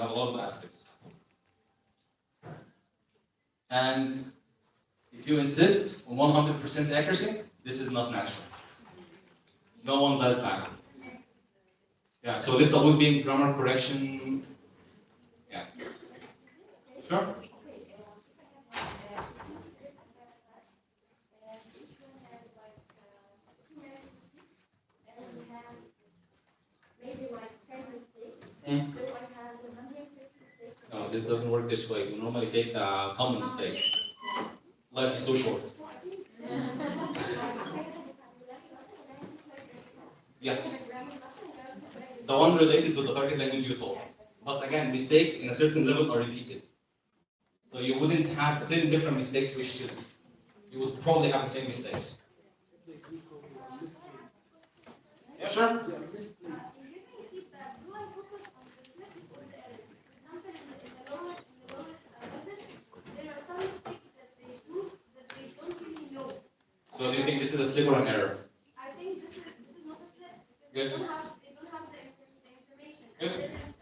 have a lot of aspects. And if you insist on 100% accuracy, this is not natural. No one does that. Yeah, so this would be grammar correction. Yeah. Sure? No, this doesn't work this way. We normally take the common mistakes. Life is too short. Yes. The one related to the target language you taught. But again, mistakes in a certain level are repeated. So you wouldn't have 10 different mistakes which should. You would probably have the same mistakes. Yeah, sure. So do you think this is a slip or an error? I think this is not a slip. Good. They don't have the information. Good. I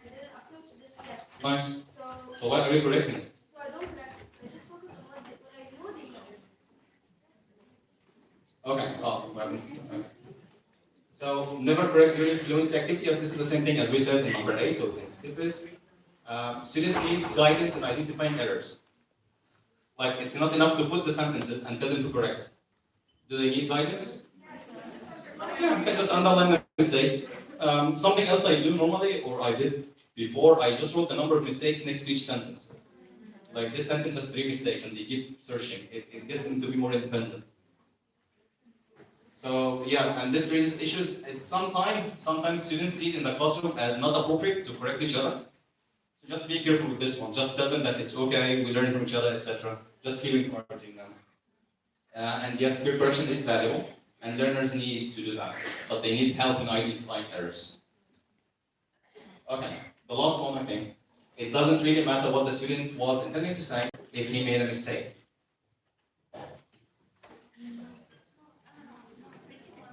didn't approach this yet. Nice. So So why are you correcting it? I don't correct it. I just focus on what I know they know. Okay. Oh, well, okay. So never correct during fluency activity. Yes, this is the same thing as we said in number 8, so we can skip it. Students need guidance in identifying errors. Like, it's not enough to put the sentences and tell them to correct. Do they need guidance? Yeah, you can just underline the mistakes. Something else I do normally, or I did before, I just wrote the number of mistakes next to each sentence. Like, this sentence has 3 mistakes, and they keep searching. It gets them to be more independent. So yeah, and this raises issues. Sometimes students see it in the classroom as not appropriate to correct each other. So just be careful with this one. Just tell them that it's okay, we learn from each other, etc. Just keep encouraging them. And yes, peer correction is valuable, and learners need to do that, but they need help in identifying errors. Okay, the last one, I think. It doesn't really matter what the student was intending to say if he made a mistake.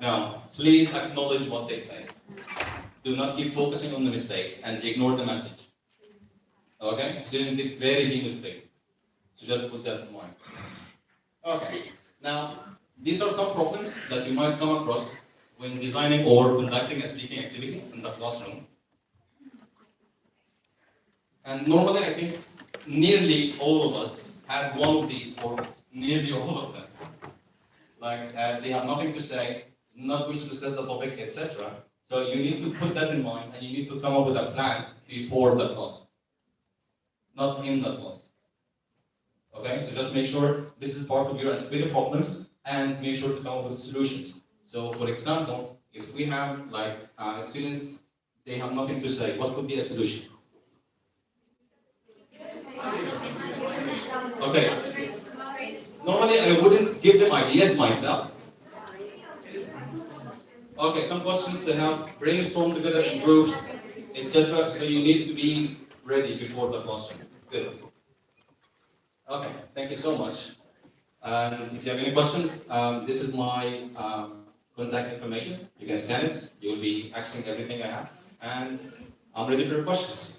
Now, please acknowledge what they say. Do not keep focusing on the mistakes and ignore the message. Okay? Students get very demotivated. So just put that in mind. Okay. Now, these are some problems that you might come across when designing or conducting a speaking activity in the classroom. And normally, I think nearly all of us had one of these, or nearly all of them. Like, they have nothing to say, not wish to discuss the topic, etc. So you need to put that in mind, and you need to come up with a plan before the class, not in the class. Okay, so just make sure this is part of your anticipated problems, and make sure to come up with solutions. So, for example, if we have like students, they have nothing to say, what could be a solution? Okay. Normally, I wouldn't give them ideas myself. Okay, some questions they have brainstorm together in groups, etc. So you need to be ready before the classroom. Good. Okay, thank you so much. And if you have any questions, this is my contact information. You can scan it. You will be accessing everything I have. And I'm ready for your questions.